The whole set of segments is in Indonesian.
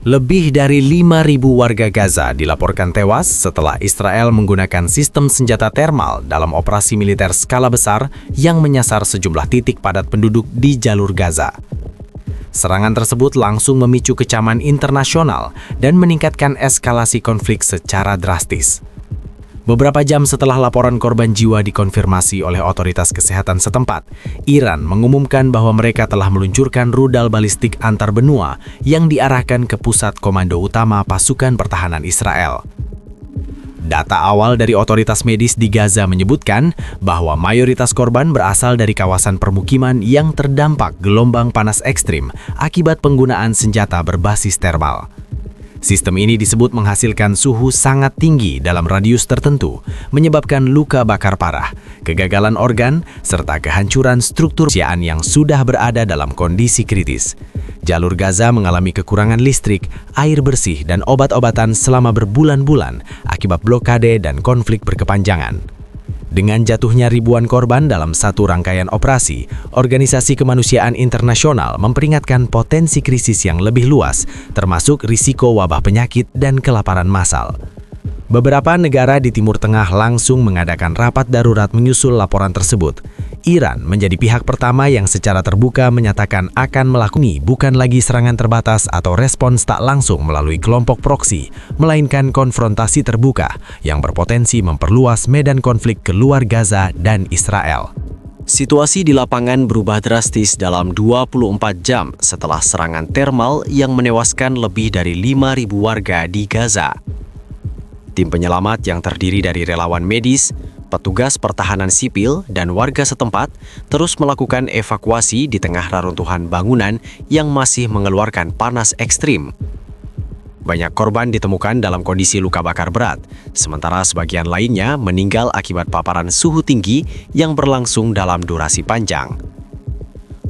Lebih dari 5.000 warga Gaza dilaporkan tewas setelah Israel menggunakan sistem senjata termal dalam operasi militer skala besar yang menyasar sejumlah titik padat penduduk di jalur Gaza. Serangan tersebut langsung memicu kecaman internasional dan meningkatkan eskalasi konflik secara drastis. Beberapa jam setelah laporan korban jiwa dikonfirmasi oleh otoritas kesehatan setempat, Iran mengumumkan bahwa mereka telah meluncurkan rudal balistik antar benua yang diarahkan ke pusat komando utama pasukan pertahanan Israel. Data awal dari otoritas medis di Gaza menyebutkan bahwa mayoritas korban berasal dari kawasan permukiman yang terdampak gelombang panas ekstrim akibat penggunaan senjata berbasis termal. Sistem ini disebut menghasilkan suhu sangat tinggi dalam radius tertentu, menyebabkan luka bakar parah, kegagalan organ, serta kehancuran struktur yang sudah berada dalam kondisi kritis. Jalur Gaza mengalami kekurangan listrik, air bersih, dan obat-obatan selama berbulan-bulan akibat blokade dan konflik berkepanjangan. Dengan jatuhnya ribuan korban dalam satu rangkaian operasi, Organisasi Kemanusiaan Internasional memperingatkan potensi krisis yang lebih luas, termasuk risiko wabah penyakit dan kelaparan massal. Beberapa negara di Timur Tengah langsung mengadakan rapat darurat menyusul laporan tersebut. Iran menjadi pihak pertama yang secara terbuka menyatakan akan melakukan bukan lagi serangan terbatas atau respons tak langsung melalui kelompok proksi, melainkan konfrontasi terbuka yang berpotensi memperluas medan konflik ke luar Gaza dan Israel. Situasi di lapangan berubah drastis dalam 24 jam setelah serangan termal yang menewaskan lebih dari 5.000 warga di Gaza. Tim penyelamat yang terdiri dari relawan medis, petugas pertahanan sipil, dan warga setempat terus melakukan evakuasi di tengah reruntuhan bangunan yang masih mengeluarkan panas ekstrim. Banyak korban ditemukan dalam kondisi luka bakar berat, sementara sebagian lainnya meninggal akibat paparan suhu tinggi yang berlangsung dalam durasi panjang.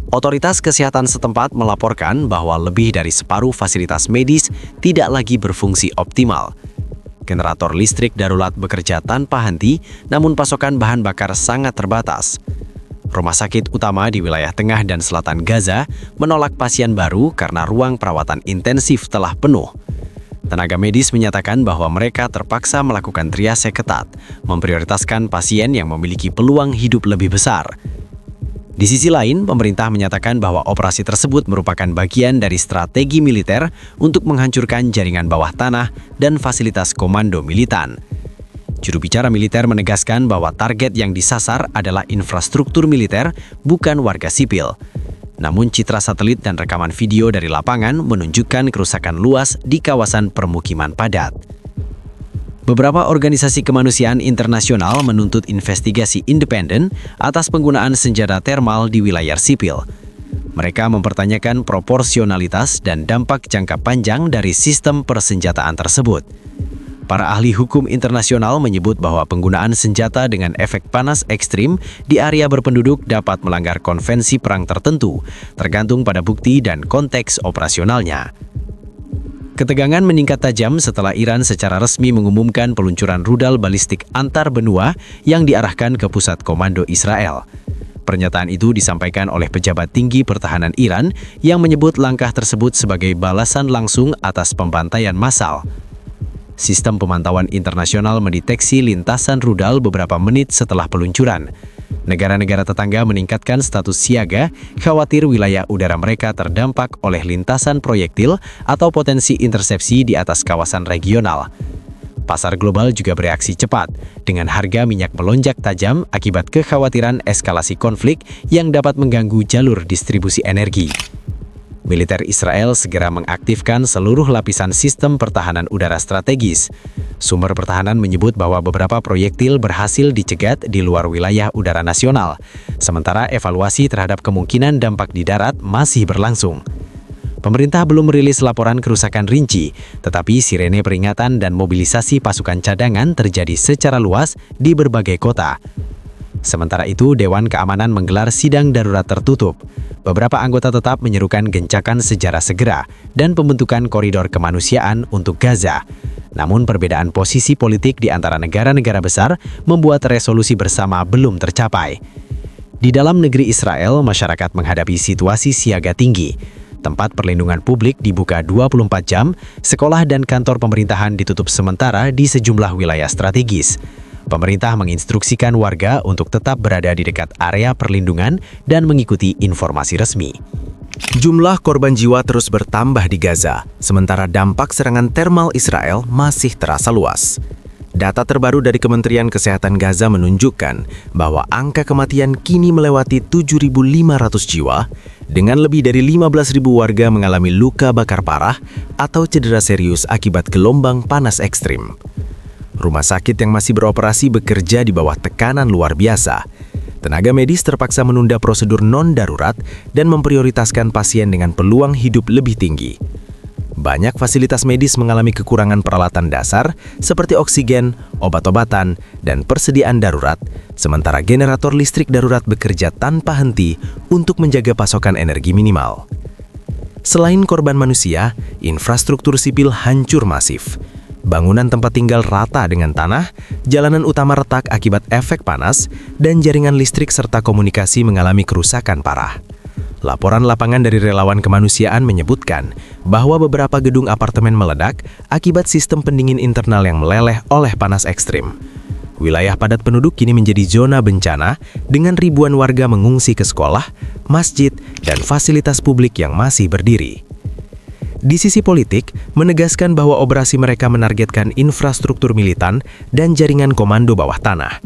Otoritas kesehatan setempat melaporkan bahwa lebih dari separuh fasilitas medis tidak lagi berfungsi optimal. Generator listrik darurat bekerja tanpa henti, namun pasokan bahan bakar sangat terbatas. Rumah sakit utama di wilayah tengah dan selatan Gaza menolak pasien baru karena ruang perawatan intensif telah penuh. Tenaga medis menyatakan bahwa mereka terpaksa melakukan triase ketat, memprioritaskan pasien yang memiliki peluang hidup lebih besar. Di sisi lain, pemerintah menyatakan bahwa operasi tersebut merupakan bagian dari strategi militer untuk menghancurkan jaringan bawah tanah dan fasilitas komando militan. Juru bicara militer menegaskan bahwa target yang disasar adalah infrastruktur militer, bukan warga sipil. Namun citra satelit dan rekaman video dari lapangan menunjukkan kerusakan luas di kawasan permukiman padat. Beberapa organisasi kemanusiaan internasional menuntut investigasi independen atas penggunaan senjata termal di wilayah sipil. Mereka mempertanyakan proporsionalitas dan dampak jangka panjang dari sistem persenjataan tersebut. Para ahli hukum internasional menyebut bahwa penggunaan senjata dengan efek panas ekstrim di area berpenduduk dapat melanggar konvensi perang tertentu, tergantung pada bukti dan konteks operasionalnya. Ketegangan meningkat tajam setelah Iran secara resmi mengumumkan peluncuran rudal balistik antar benua yang diarahkan ke pusat komando Israel. Pernyataan itu disampaikan oleh pejabat tinggi pertahanan Iran yang menyebut langkah tersebut sebagai balasan langsung atas pembantaian massal. Sistem pemantauan internasional mendeteksi lintasan rudal beberapa menit setelah peluncuran. Negara-negara tetangga meningkatkan status siaga, khawatir wilayah udara mereka terdampak oleh lintasan proyektil atau potensi intersepsi di atas kawasan regional. Pasar global juga bereaksi cepat, dengan harga minyak melonjak tajam akibat kekhawatiran eskalasi konflik yang dapat mengganggu jalur distribusi energi. Militer Israel segera mengaktifkan seluruh lapisan sistem pertahanan udara strategis. Sumber pertahanan menyebut bahwa beberapa proyektil berhasil dicegat di luar wilayah udara nasional, sementara evaluasi terhadap kemungkinan dampak di darat masih berlangsung. Pemerintah belum merilis laporan kerusakan rinci, tetapi sirene peringatan dan mobilisasi pasukan cadangan terjadi secara luas di berbagai kota. Sementara itu, Dewan Keamanan menggelar sidang darurat tertutup. Beberapa anggota tetap menyerukan gencakan sejarah segera dan pembentukan koridor kemanusiaan untuk Gaza. Namun perbedaan posisi politik di antara negara-negara besar membuat resolusi bersama belum tercapai. Di dalam negeri Israel, masyarakat menghadapi situasi siaga tinggi. tempat perlindungan publik dibuka 24 jam, sekolah dan kantor pemerintahan ditutup sementara di sejumlah wilayah strategis. Pemerintah menginstruksikan warga untuk tetap berada di dekat area perlindungan dan mengikuti informasi resmi. Jumlah korban jiwa terus bertambah di Gaza, sementara dampak serangan termal Israel masih terasa luas. Data terbaru dari Kementerian Kesehatan Gaza menunjukkan bahwa angka kematian kini melewati 7.500 jiwa, dengan lebih dari 15.000 warga mengalami luka bakar parah atau cedera serius akibat gelombang panas ekstrim. Rumah sakit yang masih beroperasi bekerja di bawah tekanan luar biasa. Tenaga medis terpaksa menunda prosedur non-darurat dan memprioritaskan pasien dengan peluang hidup lebih tinggi. Banyak fasilitas medis mengalami kekurangan peralatan dasar seperti oksigen, obat-obatan, dan persediaan darurat, sementara generator listrik darurat bekerja tanpa henti untuk menjaga pasokan energi minimal. Selain korban manusia, infrastruktur sipil hancur masif. Bangunan tempat tinggal rata dengan tanah, jalanan utama retak akibat efek panas, dan jaringan listrik serta komunikasi mengalami kerusakan parah. Laporan lapangan dari relawan kemanusiaan menyebutkan bahwa beberapa gedung apartemen meledak akibat sistem pendingin internal yang meleleh oleh panas ekstrim. Wilayah padat penduduk kini menjadi zona bencana dengan ribuan warga mengungsi ke sekolah, masjid, dan fasilitas publik yang masih berdiri. Di sisi politik, menegaskan bahwa operasi mereka menargetkan infrastruktur militan dan jaringan komando bawah tanah.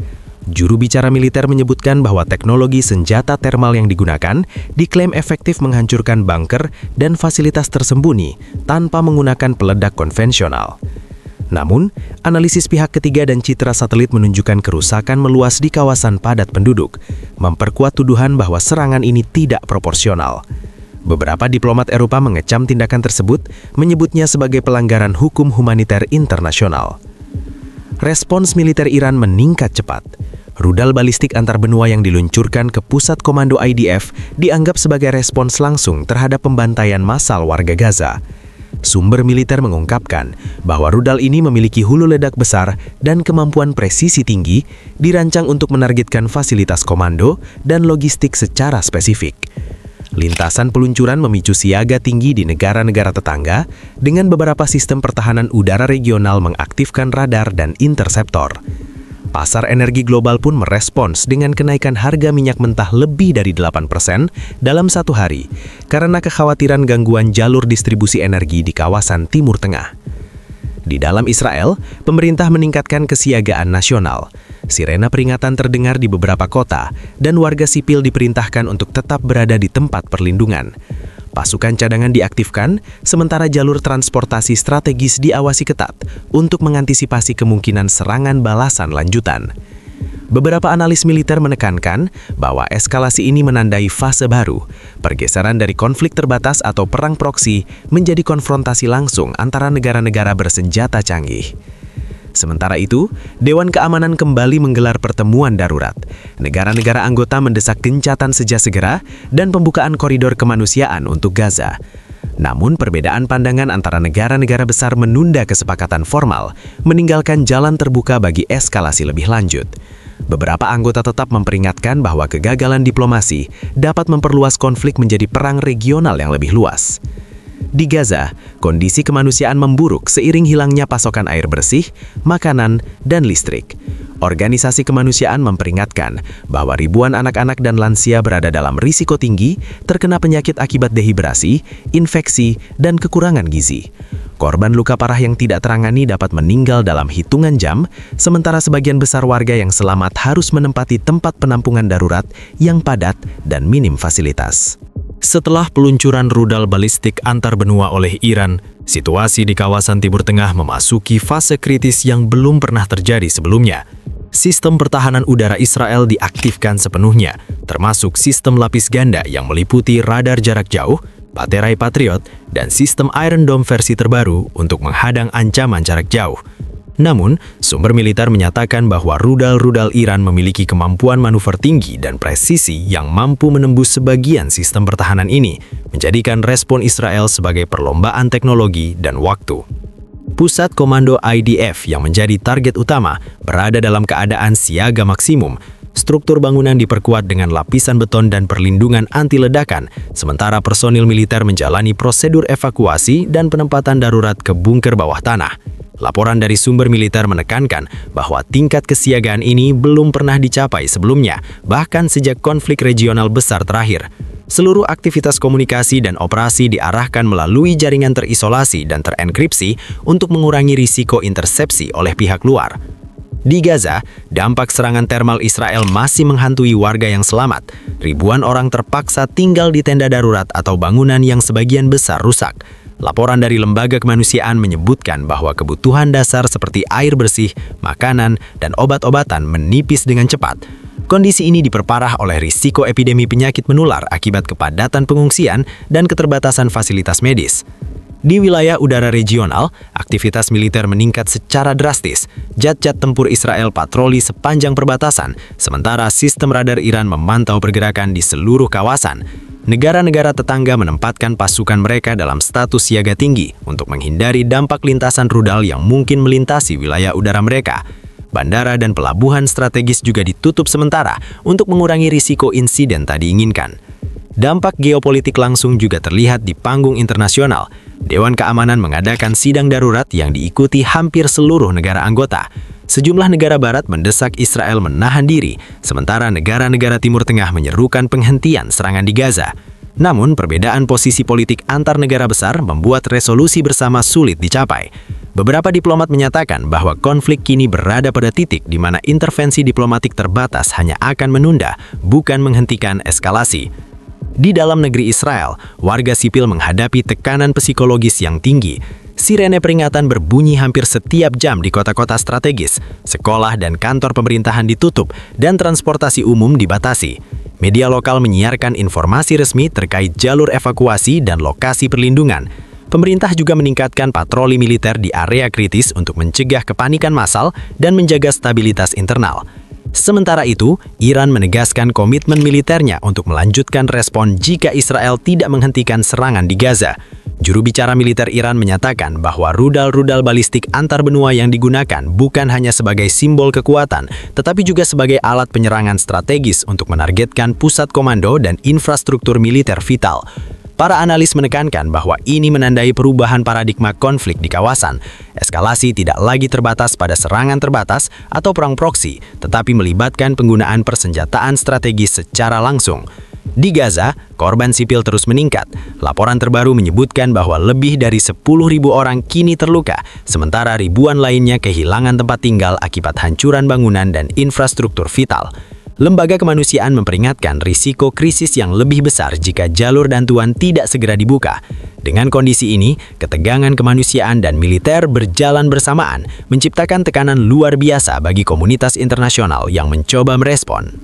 Juru bicara militer menyebutkan bahwa teknologi senjata termal yang digunakan diklaim efektif menghancurkan bunker dan fasilitas tersembunyi tanpa menggunakan peledak konvensional. Namun, analisis pihak ketiga dan citra satelit menunjukkan kerusakan meluas di kawasan padat penduduk, memperkuat tuduhan bahwa serangan ini tidak proporsional. Beberapa diplomat Eropa mengecam tindakan tersebut, menyebutnya sebagai pelanggaran hukum humaniter internasional. Respons militer Iran meningkat cepat. Rudal balistik antar benua yang diluncurkan ke pusat komando IDF dianggap sebagai respons langsung terhadap pembantaian massal warga Gaza. Sumber militer mengungkapkan bahwa rudal ini memiliki hulu ledak besar dan kemampuan presisi tinggi, dirancang untuk menargetkan fasilitas komando dan logistik secara spesifik. Lintasan peluncuran memicu siaga tinggi di negara-negara tetangga, dengan beberapa sistem pertahanan udara regional mengaktifkan radar dan interseptor. Pasar energi global pun merespons dengan kenaikan harga minyak mentah lebih dari 8% dalam satu hari, karena kekhawatiran gangguan jalur distribusi energi di kawasan Timur Tengah. Di dalam Israel, pemerintah meningkatkan kesiagaan nasional. Sirena peringatan terdengar di beberapa kota, dan warga sipil diperintahkan untuk tetap berada di tempat perlindungan. Pasukan cadangan diaktifkan, sementara jalur transportasi strategis diawasi ketat untuk mengantisipasi kemungkinan serangan balasan lanjutan. Beberapa analis militer menekankan bahwa eskalasi ini menandai fase baru, pergeseran dari konflik terbatas atau perang proksi menjadi konfrontasi langsung antara negara-negara bersenjata canggih. Sementara itu, Dewan Keamanan kembali menggelar pertemuan darurat. Negara-negara anggota mendesak gencatan segera dan pembukaan koridor kemanusiaan untuk Gaza. Namun, perbedaan pandangan antara negara-negara besar menunda kesepakatan formal, meninggalkan jalan terbuka bagi eskalasi lebih lanjut. Beberapa anggota tetap memperingatkan bahwa kegagalan diplomasi dapat memperluas konflik menjadi perang regional yang lebih luas. Di Gaza, kondisi kemanusiaan memburuk seiring hilangnya pasokan air bersih, makanan, dan listrik. Organisasi kemanusiaan memperingatkan bahwa ribuan anak-anak dan lansia berada dalam risiko tinggi terkena penyakit akibat dehidrasi, infeksi, dan kekurangan gizi. Korban luka parah yang tidak terangani dapat meninggal dalam hitungan jam, sementara sebagian besar warga yang selamat harus menempati tempat penampungan darurat yang padat dan minim fasilitas. Setelah peluncuran rudal balistik antar benua oleh Iran, situasi di kawasan Timur Tengah memasuki fase kritis yang belum pernah terjadi sebelumnya. Sistem pertahanan udara Israel diaktifkan sepenuhnya, termasuk sistem lapis ganda yang meliputi radar jarak jauh, baterai Patriot, dan sistem Iron Dome versi terbaru untuk menghadang ancaman jarak jauh. Namun, sumber militer menyatakan bahwa rudal-rudal Iran memiliki kemampuan manuver tinggi dan presisi yang mampu menembus sebagian sistem pertahanan ini, menjadikan respon Israel sebagai perlombaan teknologi dan waktu. Pusat Komando IDF yang menjadi target utama berada dalam keadaan siaga maksimum, Struktur bangunan diperkuat dengan lapisan beton dan perlindungan anti ledakan, sementara personil militer menjalani prosedur evakuasi dan penempatan darurat ke bunker bawah tanah. Laporan dari sumber militer menekankan bahwa tingkat kesiagaan ini belum pernah dicapai sebelumnya, bahkan sejak konflik regional besar terakhir. Seluruh aktivitas komunikasi dan operasi diarahkan melalui jaringan terisolasi dan terenkripsi untuk mengurangi risiko intersepsi oleh pihak luar. Di Gaza, dampak serangan termal Israel masih menghantui warga yang selamat. Ribuan orang terpaksa tinggal di tenda darurat atau bangunan yang sebagian besar rusak. Laporan dari lembaga kemanusiaan menyebutkan bahwa kebutuhan dasar seperti air bersih, makanan, dan obat-obatan menipis dengan cepat. Kondisi ini diperparah oleh risiko epidemi penyakit menular akibat kepadatan pengungsian dan keterbatasan fasilitas medis. Di wilayah udara regional, aktivitas militer meningkat secara drastis. Jet-jet tempur Israel patroli sepanjang perbatasan, sementara sistem radar Iran memantau pergerakan di seluruh kawasan. Negara-negara tetangga menempatkan pasukan mereka dalam status siaga tinggi untuk menghindari dampak lintasan rudal yang mungkin melintasi wilayah udara mereka. Bandara dan pelabuhan strategis juga ditutup sementara untuk mengurangi risiko insiden tak diinginkan. Dampak geopolitik langsung juga terlihat di panggung internasional. Dewan Keamanan mengadakan sidang darurat yang diikuti hampir seluruh negara anggota. Sejumlah negara barat mendesak Israel menahan diri, sementara negara-negara Timur Tengah menyerukan penghentian serangan di Gaza. Namun, perbedaan posisi politik antar negara besar membuat resolusi bersama sulit dicapai. Beberapa diplomat menyatakan bahwa konflik kini berada pada titik di mana intervensi diplomatik terbatas hanya akan menunda, bukan menghentikan eskalasi. Di dalam negeri Israel, warga sipil menghadapi tekanan psikologis yang tinggi. Sirene peringatan berbunyi hampir setiap jam di kota-kota strategis, sekolah dan kantor pemerintahan ditutup, dan transportasi umum dibatasi. Media lokal menyiarkan informasi resmi terkait jalur evakuasi dan lokasi perlindungan. Pemerintah juga meningkatkan patroli militer di area kritis untuk mencegah kepanikan massal dan menjaga stabilitas internal. Sementara itu, Iran menegaskan komitmen militernya untuk melanjutkan respon jika Israel tidak menghentikan serangan di Gaza. Juru bicara militer Iran menyatakan bahwa rudal-rudal balistik antar benua yang digunakan bukan hanya sebagai simbol kekuatan, tetapi juga sebagai alat penyerangan strategis untuk menargetkan pusat komando dan infrastruktur militer vital. Para analis menekankan bahwa ini menandai perubahan paradigma konflik di kawasan. Eskalasi tidak lagi terbatas pada serangan terbatas atau perang proksi, tetapi melibatkan penggunaan persenjataan strategis secara langsung. Di Gaza, korban sipil terus meningkat. Laporan terbaru menyebutkan bahwa lebih dari 10.000 orang kini terluka, sementara ribuan lainnya kehilangan tempat tinggal akibat hancuran bangunan dan infrastruktur vital. Lembaga kemanusiaan memperingatkan risiko krisis yang lebih besar jika jalur bantuan tidak segera dibuka. Dengan kondisi ini, ketegangan kemanusiaan dan militer berjalan bersamaan, menciptakan tekanan luar biasa bagi komunitas internasional yang mencoba merespon.